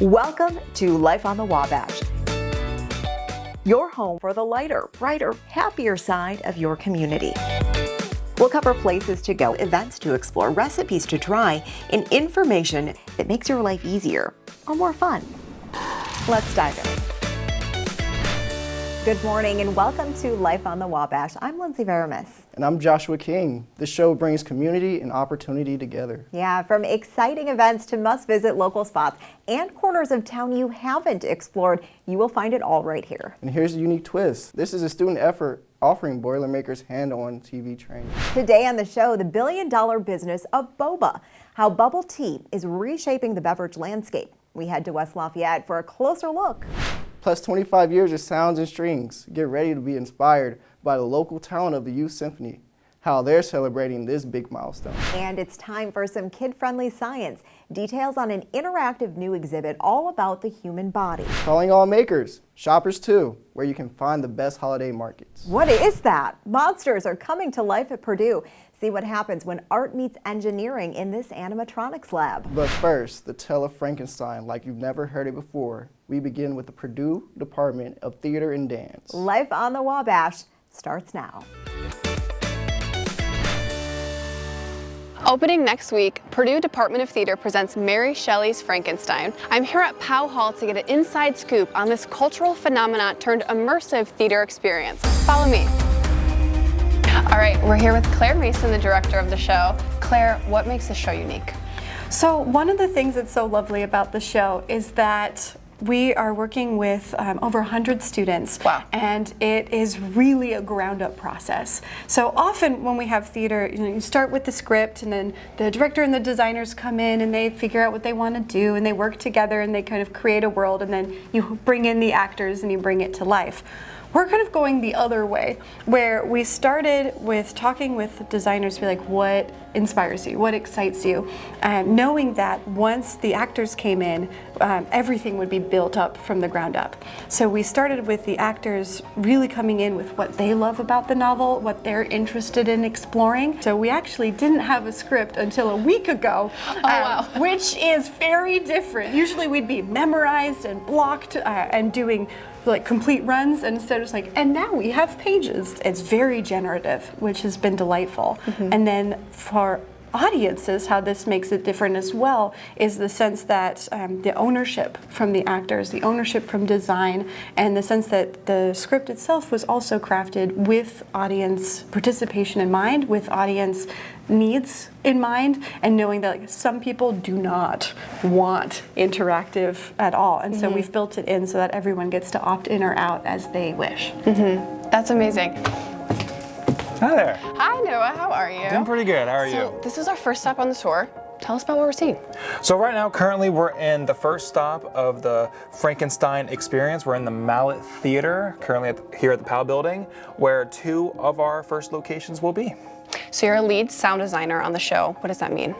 Welcome to Life on the Wabash, your home for the lighter, brighter, happier side of your community. We'll cover places to go, events to explore, recipes to try, and information that makes your life easier or more fun. Let's dive in. Good morning and welcome to Life on the Wabash. I'm Lindsay Varamis. And I'm Joshua King. This show brings community and opportunity together. Yeah, from exciting events to must-visit local spots and corners of town you haven't explored, you will find it all right here. And here's a unique twist. This is a student effort offering Boilermakers hand-on TV training. Today on the show, the billion-dollar business of Boba, how bubble tea is reshaping the beverage landscape. We head to West Lafayette for a closer look. Plus 25 years of sounds and strings. Get ready to be inspired by the local talent of the Youth Symphony, how they're celebrating this big milestone. And it's time for some kid-friendly science. Details on an interactive new exhibit all about the human body. Calling all makers, shoppers too, where you can find the best holiday markets. What is that? Monsters are coming to life at Purdue. See what happens when art meets engineering in this animatronics lab. But first, the tale of Frankenstein like you've never heard it before. We begin with the Purdue Department of Theater and Dance. Life on the Wabash starts now. Opening next week, Purdue Department of Theater presents Mary Shelley's Frankenstein. I'm here at Powell Hall to get an inside scoop on this cultural phenomenon turned immersive theater experience. Follow me. All right, we're here with Claire Mason, the director of the show. Claire, what makes the show unique? So one of the things that's so lovely about the show is that we are working with over 100 students. Wow. And it is really a ground-up process. So often when we have theater, you start with the script and then the director and the designers come in and they figure out what they want to do and they work together and they kind of create a world, and then you bring in the actors and you bring it to life. We're kind of going the other way, where we started with talking with designers to be like, what inspires you, what excites you, knowing that once the actors came in, everything would be built up from the ground up. So we started with the actors really coming in with what they love about the novel, what they're interested in exploring. So we actually didn't have a script until a week ago, wow. Which is very different. Usually we'd be memorized and blocked and doing like complete runs, and instead it's like, and now we have pages. It's very generative, which has been delightful. And then for audiences, how this makes it different as well is the sense that the ownership from the actors, the ownership from design, and the sense that the script itself was also crafted with audience participation in mind, with audience needs in mind, and knowing that like, some people do not want interactive at all, and so we've built it in so that everyone gets to opt in or out as they wish. That's amazing. Hi there. Hi Noah, how are you? Doing pretty good. How are So you? this is our first stop on the tour. Tell us about what we're seeing. So right now, currently, we're in the first stop of the Frankenstein experience. We're in the Mallet Theater, currently here at the Powell Building, where 2 of our first locations will be. So you're a lead sound designer on the show. What does that mean?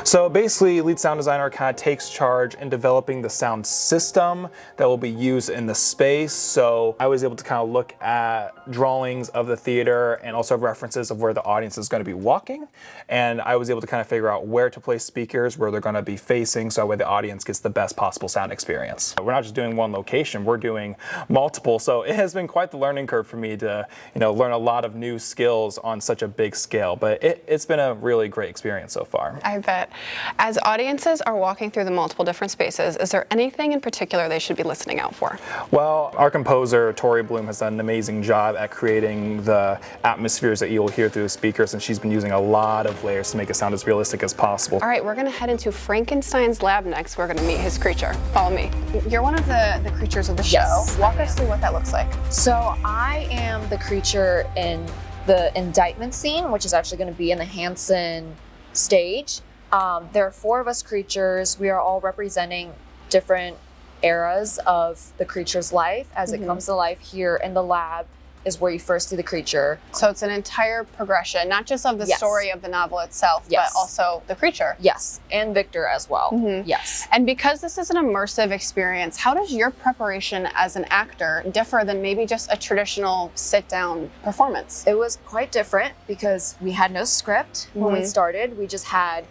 So basically, lead sound designer kind of takes charge in developing the sound system that will be used in the space. So I was able to kind of look at drawings of the theater and also references of where the audience is going to be walking. And I was able to kind of figure out where to place speakers, where they're going to be facing, so that way the audience gets the best possible sound experience. We're not just doing one location, we're doing multiple. So it has been quite the learning curve for me to, learn a lot of new skills on such a big scale. But it's been a really great experience so far. I bet. As audiences are walking through the multiple different spaces, is there anything in particular they should be listening out for? Well, our composer, Tori Bloom, has done an amazing job at creating the atmospheres that you'll hear through the speakers, and she's been using a lot of layers to make it sound as realistic as possible. All right, we're going to head into Frankenstein's lab next. We're going to meet his creature. Follow me. You're one of the creatures of the show. Yes. Walk us through what that looks like. So I am the creature in the indictment scene, which is actually going to be in the Hanson stage. There are 4 of us creatures. We are all representing different eras of the creature's life. As it comes to life here in the lab is where you first see the creature. So it's an entire progression, not just of the story of the novel itself, but also the creature. Yes, and Victor as well. Yes. And because this is an immersive experience, how does your preparation as an actor differ than maybe just a traditional sit-down performance? It was quite different because we had no script when we started. We just had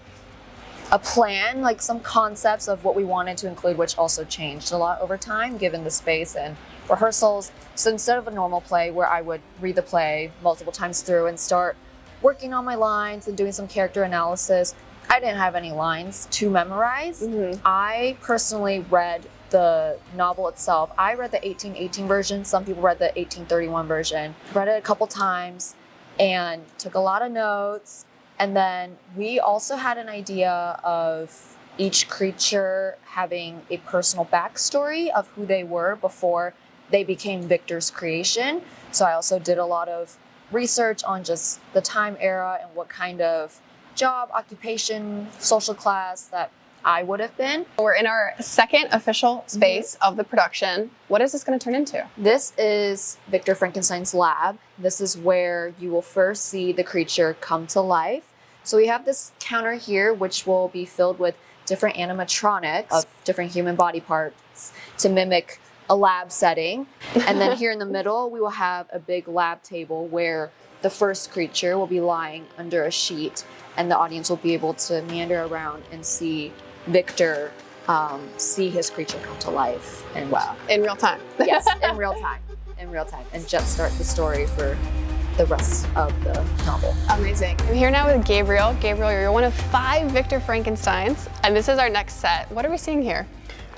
a plan, like some concepts of what we wanted to include, which also changed a lot over time given the space and rehearsals. So instead of a normal play where I would read the play multiple times through and start working on my lines and doing some character analysis, I didn't have any lines to memorize. I personally read the novel itself. I read the 1818 version. Some people read the 1831 version. Read it a couple times and took a lot of notes. And then we also had an idea of each creature having a personal backstory of who they were before they became Victor's creation. So I also did a lot of research on just the time era and what kind of job, occupation, social class that I would have been. We're in our second official space of the production. What is this going to turn into? This is Victor Frankenstein's lab. This is where you will first see the creature come to life. So we have this counter here, which will be filled with different animatronics of different human body parts to mimic a lab setting. And then here in the middle, we will have a big lab table where the first creature will be lying under a sheet, and the audience will be able to meander around and see Victor see his creature come to life. And wow, in real time. Yes, in real time, and just start the story for the rest of the novel. Amazing. I'm here now with Gabriel. Gabriel, you're one of 5 Victor Frankensteins, and this is our next set. What are we seeing here?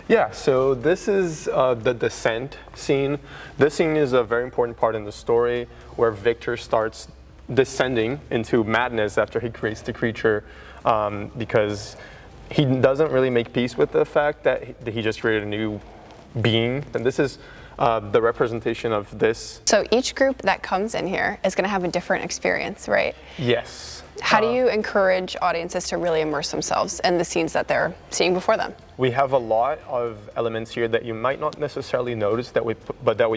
Yeah, so this is the descent scene. This scene is a very important part in the story where Victor starts descending into madness after he creates the creature because he doesn't really make peace with the fact that he just created a new being. And this is the representation of this. So each group that comes in here is going to have a different experience, right? Yes. How do you encourage audiences to really immerse themselves in the scenes that they're seeing before them? We have a lot of elements here that you might not necessarily notice that we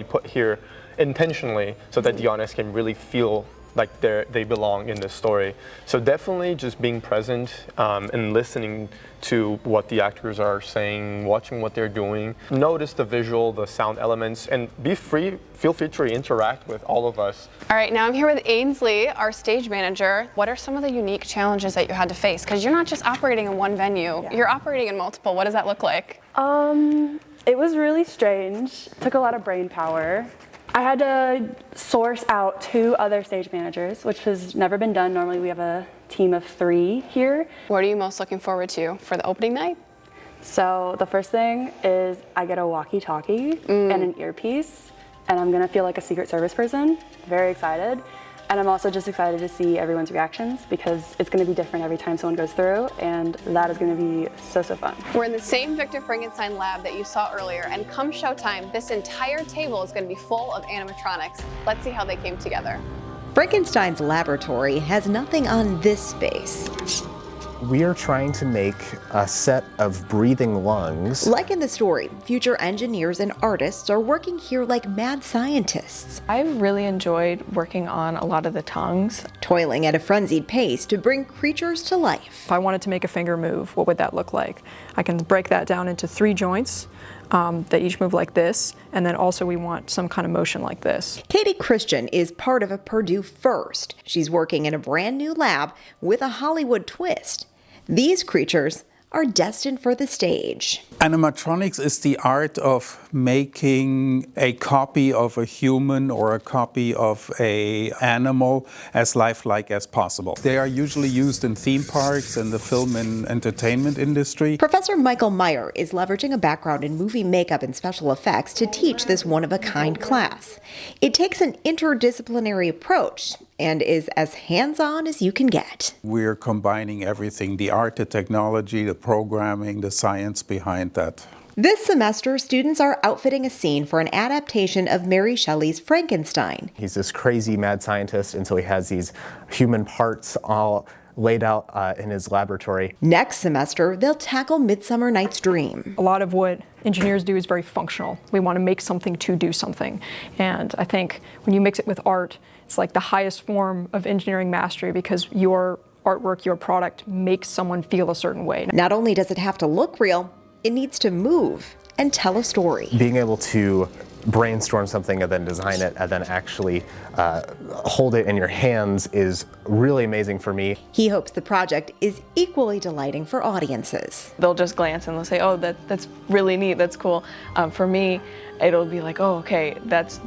put here intentionally so that the audience can really feel like they belong in this story. So definitely just being present and listening to what the actors are saying, watching what they're doing. Notice the visual, the sound elements, and feel free to interact with all of us. All right, now I'm here with Ainsley, our stage manager. What are some of the unique challenges that you had to face? Because you're not just operating in one venue, you're operating in multiple. What does that look like? It was really strange. It took a lot of brain power. I had to source out 2 other stage managers, which has never been done. Normally we have a team of 3 here. What are you most looking forward to for the opening night? So the first thing is I get a walkie-talkie and an earpiece, and I'm gonna feel like a Secret Service person. Very excited. And I'm also just excited to see everyone's reactions because it's gonna be different every time someone goes through, and that is gonna be so fun. We're in the same Victor Frankenstein lab that you saw earlier, and come showtime, this entire table is gonna be full of animatronics. Let's see how they came together. Frankenstein's laboratory has nothing on this space. We are trying to make a set of breathing lungs. Like in the story, future engineers and artists are working here like mad scientists. I've really enjoyed working on a lot of the tongues. Toiling at a frenzied pace to bring creatures to life. If I wanted to make a finger move, what would that look like? I can break that down into 3 joints that each move like this, and then also we want some kind of motion like this. Katie Christian is part of a Purdue first. She's working in a brand new lab with a Hollywood twist. These creatures are destined for the stage. Animatronics is the art of making a copy of a human or a copy of an animal as lifelike as possible. They are usually used in theme parks and the film and entertainment industry. Professor Michael Meyer is leveraging a background in movie makeup and special effects to teach this one-of-a-kind class. It takes an interdisciplinary approach and is as hands-on as you can get. We're combining everything, the art, the technology, the programming, the science behind that. This semester, students are outfitting a scene for an adaptation of Mary Shelley's Frankenstein. He's this crazy mad scientist, and so he has these human parts all laid out in his laboratory. Next semester, they'll tackle Midsummer Night's Dream. A lot of what engineers do is very functional. We want to make something to do something. And I think when you mix it with art, it's like the highest form of engineering mastery because your artwork, your product makes someone feel a certain way. Not only does it have to look real, it needs to move and tell a story. Being able to brainstorm something and then design it and then actually hold it in your hands is really amazing for me. He hopes the project is equally delighting for audiences. They'll just glance and they'll say, oh, that's really neat, that's cool. For me, it'll be like, oh, okay, that's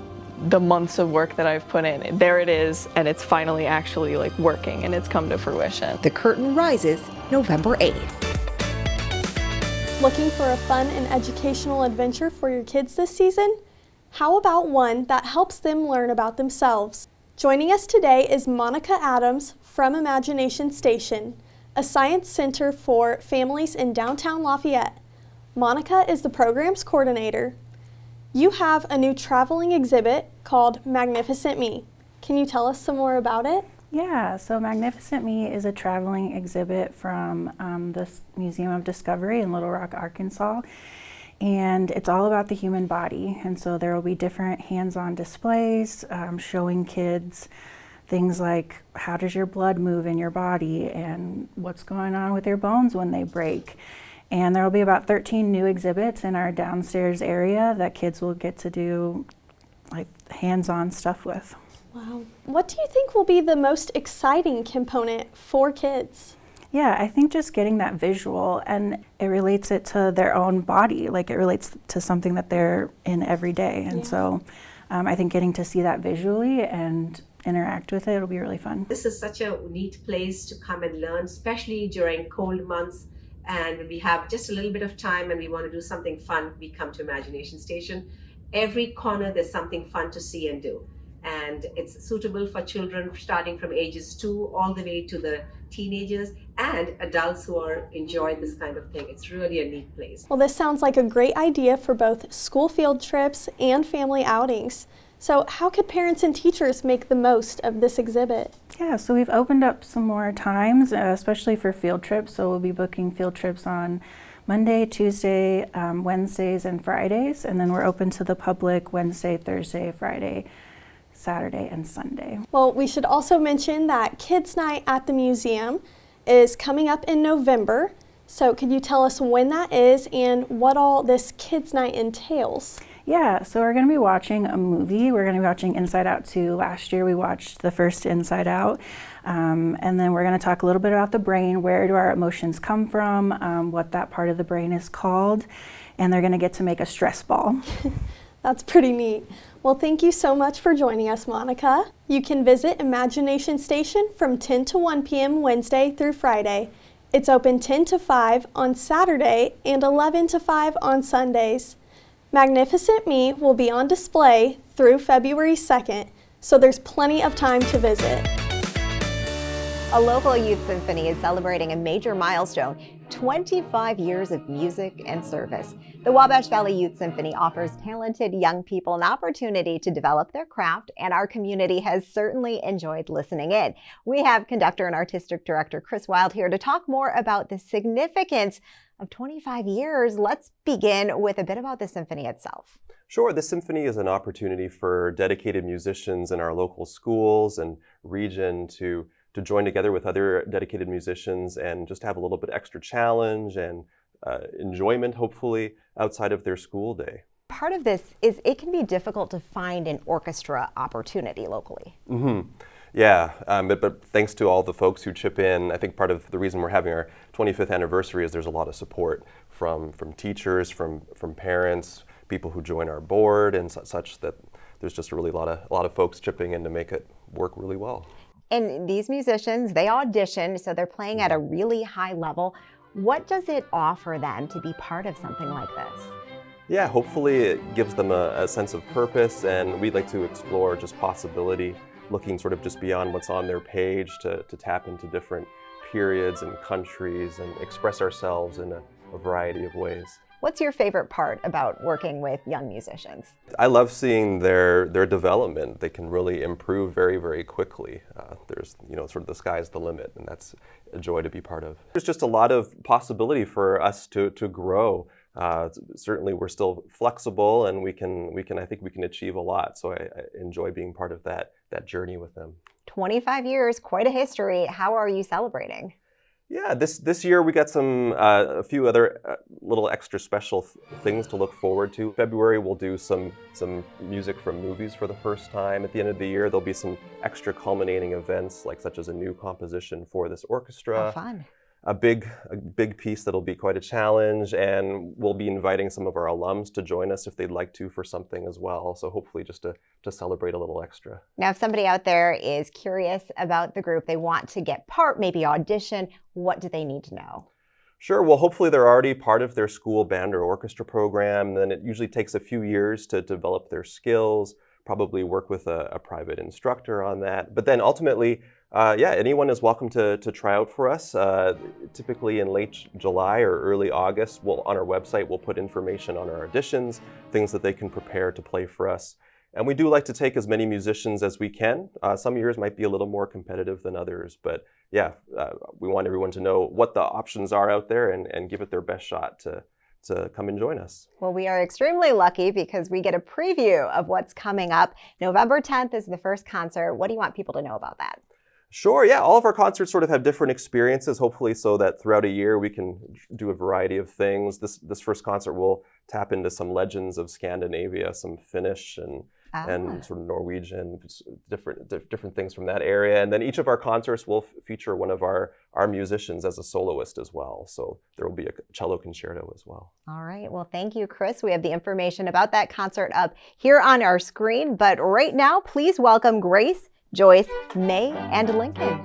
the months of work that I've put in. There it is, and it's finally actually like working and it's come to fruition. The curtain rises November 8th. Looking for a fun and educational adventure for your kids this season? How about one that helps them learn about themselves? Joining us today is Monica Adams from Imagination Station, a science center for families in downtown Lafayette. Monica is the program's coordinator. You have a new traveling exhibit called Magnificent Me. Can you tell us some more about it? Yeah, so Magnificent Me is a traveling exhibit from the Museum of Discovery in Little Rock, Arkansas. And it's all about the human body. And so there will be different hands-on displays showing kids things like how does your blood move in your body and what's going on with your bones when they break. And there will be about 13 new exhibits in our downstairs area that kids will get to do like hands-on stuff with. Wow. What do you think will be the most exciting component for kids? Yeah, I think just getting that visual, and it relates it to their own body, like it relates to something that they're in every day. And so I think getting to see that visually and interact with it will be really fun. This is such a neat place to come and learn, especially during cold months. And when we have just a little bit of time and we want to do something fun, we come to Imagination Station. Every corner there's something fun to see and do. And it's suitable for children starting from ages 2 all the way to the teenagers and adults who are enjoying this kind of thing. It's really a neat place. Well, this sounds like a great idea for both school field trips and family outings. So how could parents and teachers make the most of this exhibit? Yeah, so we've opened up some more times, especially for field trips. So we'll be booking field trips on Monday, Tuesday, Wednesdays, and Fridays. And then we're open to the public Wednesday, Thursday, Friday, Saturday, and Sunday. Well, we should also mention that Kids Night at the museum is coming up in November. So could you tell us when that is and what all this Kids Night entails? Yeah, so we're going to be watching a movie. We're going to be watching Inside Out 2. Last year we watched the first Inside Out. And then we're going to talk a little bit about the brain. Where do our emotions come from? What that part of the brain is called. And they're going to get to make a stress ball. That's pretty neat. Well, thank you so much for joining us, Monica. You can visit Imagination Station from 10 to 1 p.m. Wednesday through Friday. It's open 10 to 5 on Saturday and 11 to 5 on Sundays. Magnificent Me will be on display through February 2nd, so there's plenty of time to visit. A local youth symphony is celebrating a major milestone, 25 years of music and service. The Wabash Valley Youth Symphony offers talented young people an opportunity to develop their craft, and our community has certainly enjoyed listening in. We have conductor and artistic director Chris Wild here to talk more about the significance of 25 years. Let's begin with a bit about the symphony itself. Sure, the symphony is an opportunity for dedicated musicians in our local schools and region to join together with other dedicated musicians and just have a little bit extra challenge and enjoyment, hopefully, outside of their school day. Part of this is it can be difficult to find an orchestra opportunity locally. Yeah, but thanks to all the folks who chip in, I think part of the reason we're having our 25th anniversary is there's a lot of support from teachers, from parents, people who join our board, and such that there's just a lot of folks chipping in to make it work really well. And these musicians, they audition, so they're playing at a really high level. What does it offer them to be part of something like this? Yeah, hopefully it gives them a sense of purpose, and we'd like to explore just possibility, looking sort of just beyond what's on their page to tap into different periods and countries and express ourselves in a variety of ways. What's your favorite part about working with young musicians? I love seeing their development. They can really improve very, very quickly. There's, sort of the sky's the limit, and that's a joy to be part of. There's just a lot of possibility for us to grow. Certainly we're still flexible, and I think we can achieve a lot. So I enjoy being part of that journey with them. 25 years, quite a history. How are you celebrating? Yeah, this year we got a few other little extra special things to look forward to. February we'll do some music from movies for the first time. At the end of the year there'll be some extra culminating events, such as a new composition for this orchestra. Oh, fun. A big piece that'll be quite a challenge, and we'll be inviting some of our alums to join us if they'd like to for something as well. So hopefully just to celebrate a little extra. Now, if somebody out there is curious about the group, they want to get part, maybe audition, what do they need to know? Sure. Well, hopefully they're already part of their school band or orchestra program. And then it usually takes a few years to develop their skills, probably work with a private instructor on that. But then ultimately, anyone is welcome to try out for us. Typically in late July or early August, on our website, we'll put information on our auditions, things that they can prepare to play for us. And we do like to take as many musicians as we can. Some years might be a little more competitive than others, but we want everyone to know what the options are out there and give it their best shot to come and join us. Well, we are extremely lucky because we get a preview of what's coming up. November 10th is the first concert. What do you want people to know about that? Sure, yeah. All of our concerts sort of have different experiences, hopefully, so that throughout a year we can do a variety of things. This first concert will tap into some legends of Scandinavia, some Finnish and sort of Norwegian, different things from that area. And then each of our concerts will feature one of our musicians as a soloist as well. So there will be a cello concerto as well. All right. Well, thank you, Chris. We have the information about that concert up here on our screen. But right now, please welcome Grace, Joyce, May, and Lincoln.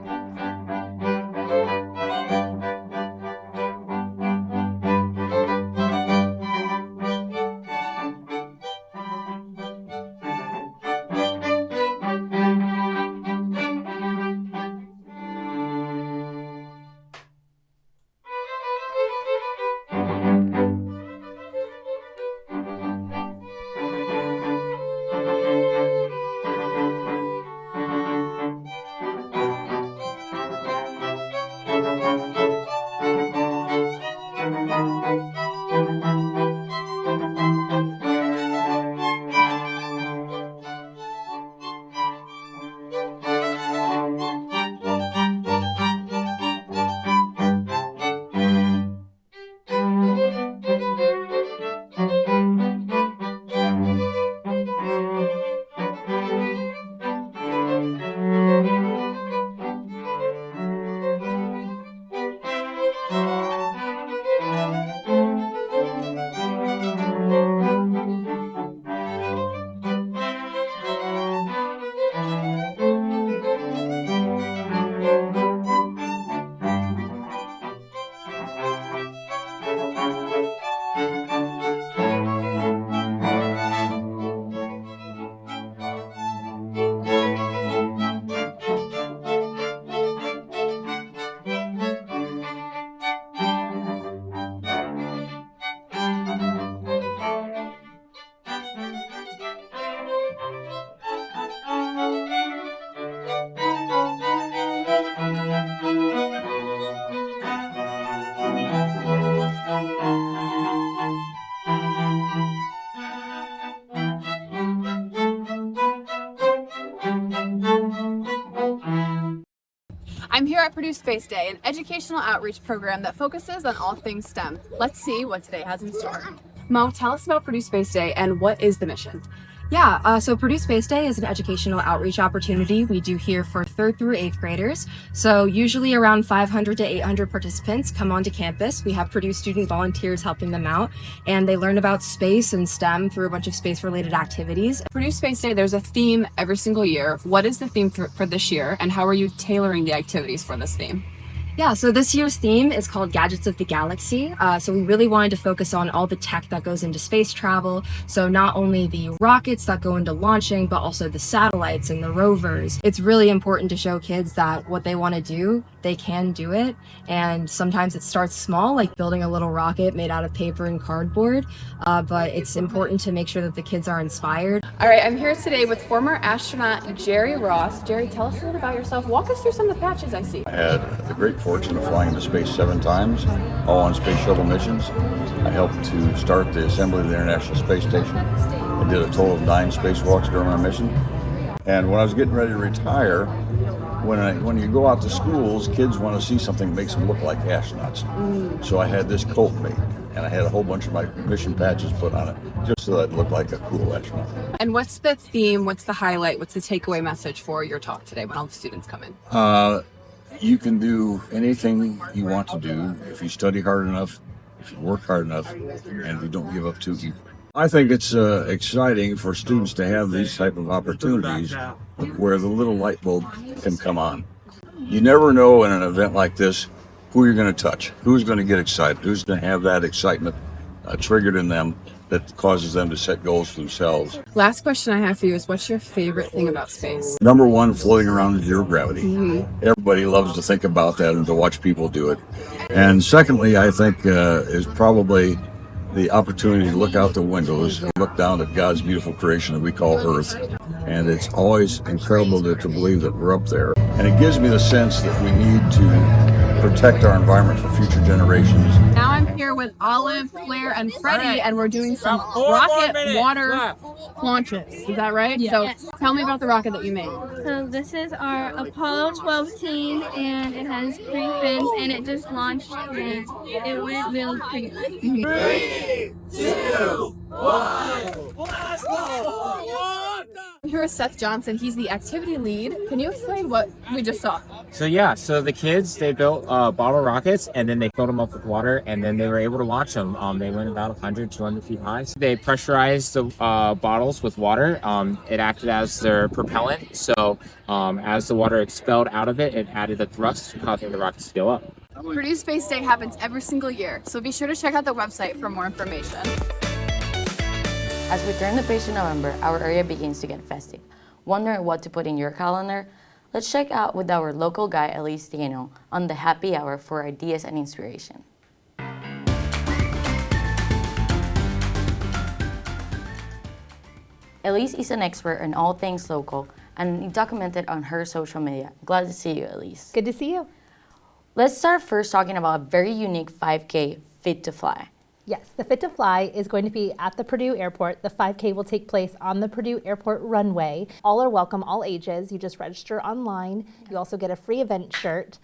I'm here at Purdue Space Day, an educational outreach program that focuses on all things STEM. Let's see what today has in store. Mo, tell us about Purdue Space Day and what is the mission? Yeah, so Purdue Space Day is an educational outreach opportunity we do here for 3rd through 8th graders. So usually around 500 to 800 participants come onto campus. We have Purdue student volunteers helping them out, and they learn about space and STEM through a bunch of space-related activities. Purdue Space Day, there's a theme every single year. What is the theme for this year, and how are you tailoring the activities for this theme? Yeah, so this year's theme is called Gadgets of the Galaxy. So we really wanted to focus on all the tech that goes into space travel. So not only the rockets that go into launching, but also the satellites and the rovers. It's really important to show kids that what they want to do, they can do it. And sometimes it starts small, like building a little rocket made out of paper and cardboard. But it's important to make sure that the kids are inspired. All right, I'm here today with former astronaut Jerry Ross. Jerry, tell us a little about yourself. Walk us through some of the patches I see. I had the great fortune of flying into space 7 times, all on space shuttle missions. I helped to start the assembly of the International Space Station. I did a total of 9 spacewalks during my mission. And when I was getting ready to retire, When you go out to schools, kids want to see something that makes them look like astronauts. So I had this coat made, and I had a whole bunch of my mission patches put on it, just so that it looked like a cool astronaut. And what's the theme, what's the highlight, what's the takeaway message for your talk today when all the students come in? You can do anything you want to do if you study hard enough, if you work hard enough, and if you don't give up too easily. I think it's exciting for students to have these type of opportunities where the little light bulb can come on. You never know in an event like this who you're going to touch, who's going to get excited, who's going to have that excitement triggered in them that causes them to set goals for themselves. Last question I have for you is, what's your favorite thing about space? Number one, floating around in zero gravity. Everybody loves to think about that and to watch people do it. And secondly, I think is probably the opportunity to look out the windows and look down at God's beautiful creation that we call Earth. And it's always incredible to believe that we're up there. And it gives me the sense that we need to protect our environment for future generations. Now I'm here with Olive, Claire, and Freddie, and we're doing some rocket water launches. Is that right? Yes. So tell me about the rocket that you made. So this is our Apollo 12 team, and it has 3 fins, and it just launched, and it went really pretty good. 3, 2, 1, blast off! I'm here with Seth Johnson. He's the activity lead. Can you explain what we just saw? So the kids, they built bottle rockets, and then they filled them up with water, and then they were able to launch them. They went about 100, 200 feet high. So they pressurized the bottles with water. It acted as their propellant. So as the water expelled out of it, it added the thrust, causing the rockets to go up. Purdue Space Day happens every single year, so be sure to check out the website for more information. As we turn the page to November, our area begins to get festive. Wondering what to put in your calendar? Let's check out with our local guide, Elise Tieno, on the happy hour for ideas and inspiration. Elise is an expert in all things local and documented on her social media. Glad to see you, Elise. Good to see you. Let's start first talking about a very unique 5K Fit to Fly. Yes, the Fit to Fly is going to be at the Purdue Airport. The 5K will take place on the Purdue Airport runway. All are welcome, all ages. You just register online. You also get a free event shirt.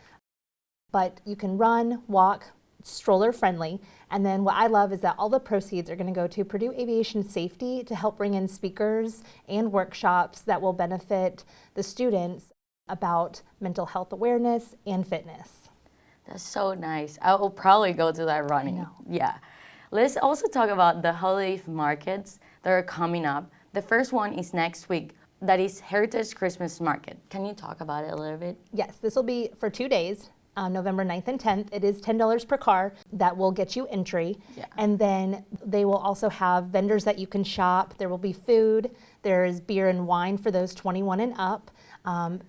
But you can run, walk, stroller friendly. And then what I love is that all the proceeds are going to go to Purdue Aviation Safety to help bring in speakers and workshops that will benefit the students about mental health awareness and fitness. That's so nice. I will probably go to that running. Yeah. Let's also talk about the holiday markets that are coming up. The first one is next week. That is Heritage Christmas Market. Can you talk about it a little bit? Yes, this will be for 2 days, November 9th and 10th. It is $10 per car. That will get you entry. Yeah. And then they will also have vendors that you can shop. There will be food. There's beer and wine for those 21 and up.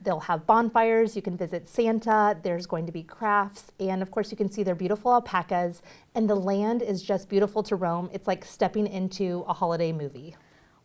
They'll have bonfires, you can visit Santa, there's going to be crafts, and of course you can see their beautiful alpacas, and the land is just beautiful to roam. It's like stepping into a holiday movie.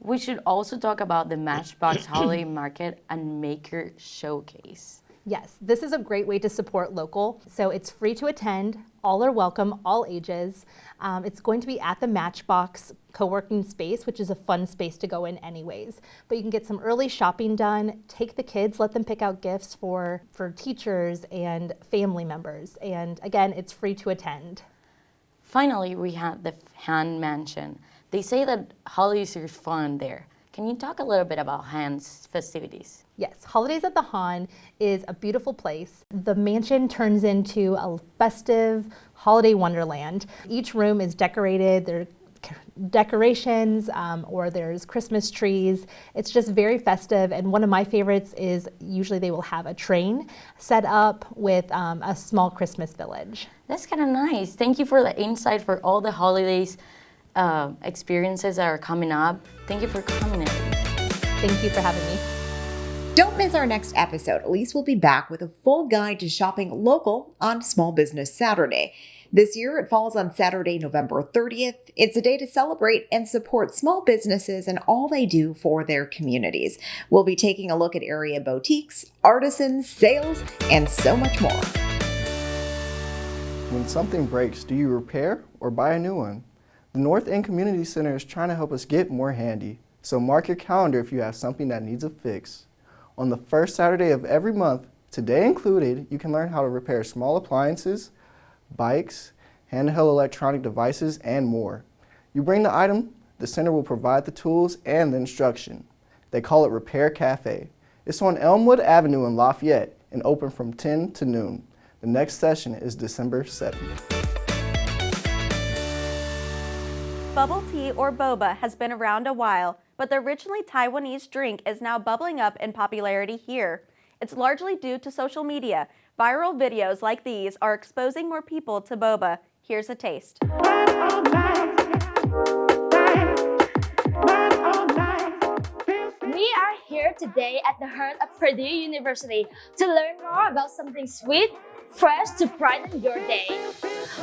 We should also talk about the Matchbox Holiday Market and Maker Showcase. Yes, this is a great way to support local. So it's free to attend, all are welcome, all ages. It's going to be at the Matchbox co-working space, which is a fun space to go in anyways. But you can get some early shopping done, take the kids, let them pick out gifts for teachers and family members. And again, it's free to attend. Finally, we have the Han Mansion. They say that holidays are fun there. Can you talk a little bit about Han's festivities? Yes, Holidays at the Han is a beautiful place. The mansion turns into a festive holiday wonderland. Each room is decorated. There are decorations or there's Christmas trees. It's just very festive, and one of my favorites is usually they will have a train set up with a small Christmas village. That's kind of nice. Thank you for the insight for all the holidays experiences that are coming up. Thank you for coming, Elise. Thank you for having me. Don't miss our next episode. Elise will be back with a full guide to shopping local on Small Business Saturday. This year, it falls on Saturday, November 30th. It's a day to celebrate and support small businesses and all they do for their communities. We'll be taking a look at area boutiques, artisans, sales, and so much more. When something breaks, do you repair or buy a new one? The North End Community Center is trying to help us get more handy. So mark your calendar if you have something that needs a fix. On the first Saturday of every month, Today included, you can learn how to repair small appliances, bikes, handheld electronic devices, and more. You bring the item, the center will provide the tools and the instruction. They call it Repair Cafe. It's on Elmwood Avenue in Lafayette and open from 10 to noon. The next session is December 7th. Bubble tea, or boba, has been around a while, but the originally Taiwanese drink is now bubbling up in popularity here. It's largely due to social media. Viral videos like these are exposing more people to boba. Here's a taste. We are here today at the heart of Purdue University to learn more about something sweet, fresh to brighten your day.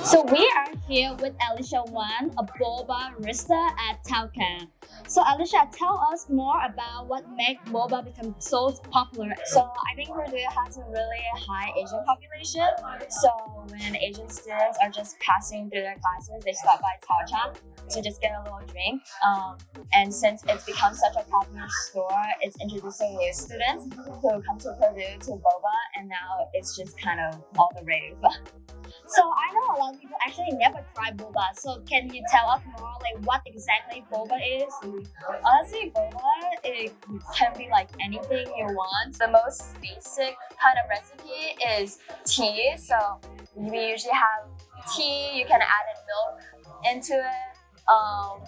So we are here with Alicia Wan, a boba barista at Tauca. So Alicia, tell us more about what makes boba become so popular. So I think Purdue has a really high Asian population. So when Asian students are just passing through their classes, they stop by Tauca to just get a little drink. And since it's become such a popular store, it's introducing new students who come to Purdue to boba, and now it's just kind of all the rave. So I know a lot of people actually never try boba. So can you tell us more like what exactly boba is? Honestly, boba, it can be like anything you want. The most basic kind of recipe is tea. So we usually have tea, you can add in milk into it.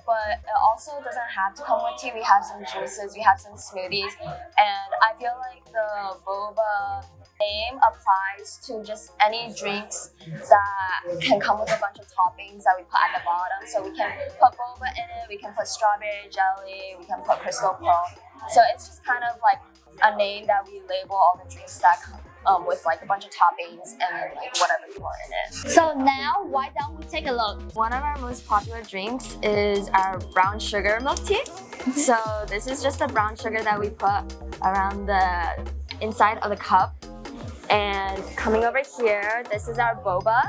But it also doesn't have to come with tea. We have some juices, we have some smoothies, and I feel like the boba name applies to just any drinks that can come with a bunch of toppings that we put at the bottom. So we can put boba in it, we can put strawberry jelly, we can put crystal pearl. So it's just kind of like a name that we label all the drinks that come with like a bunch of toppings and like whatever you want in it. So now, why don't we take a look? One of our most popular drinks is our brown sugar milk tea. So this is just the brown sugar that we put around the inside of the cup. And coming over here, this is our boba.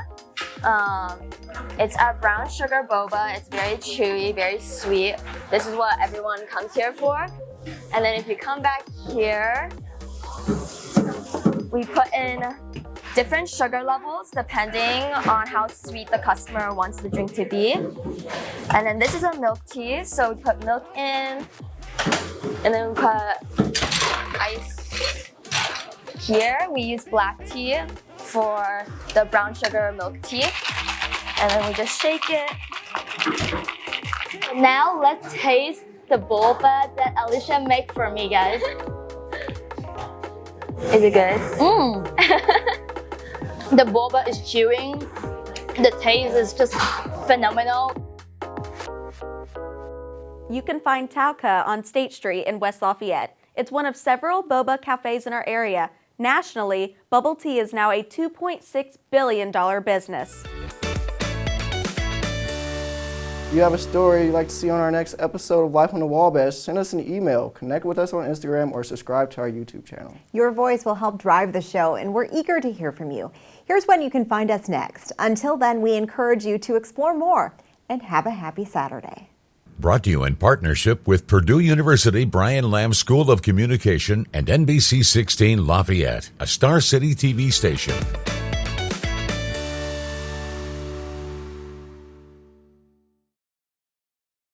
It's our brown sugar boba. It's very chewy, very sweet. This is what everyone comes here for. And then if you come back here, we put in different sugar levels depending on how sweet the customer wants the drink to be. And then this is a milk tea, so we put milk in, and then we put ice. Here we use black tea for the brown sugar milk tea, and then we just shake it. Now let's taste the boba that Alicia made for me, guys. Is it good? The boba is chewing. The taste is just phenomenal. You can find Tauca on State Street in West Lafayette. It's one of several boba cafes in our area. Nationally, bubble tea is now a $2.6 billion business. If you have a story you'd like to see on our next episode of Life on the Wabash, send us an email, connect with us on Instagram, or subscribe to our YouTube channel. Your voice will help drive the show, and we're eager to hear from you. Here's when you can find us next. Until then, we encourage you to explore more and have a happy Saturday. Brought to you in partnership with Purdue University Brian Lamb School of Communication and NBC 16 Lafayette, a Star City TV station.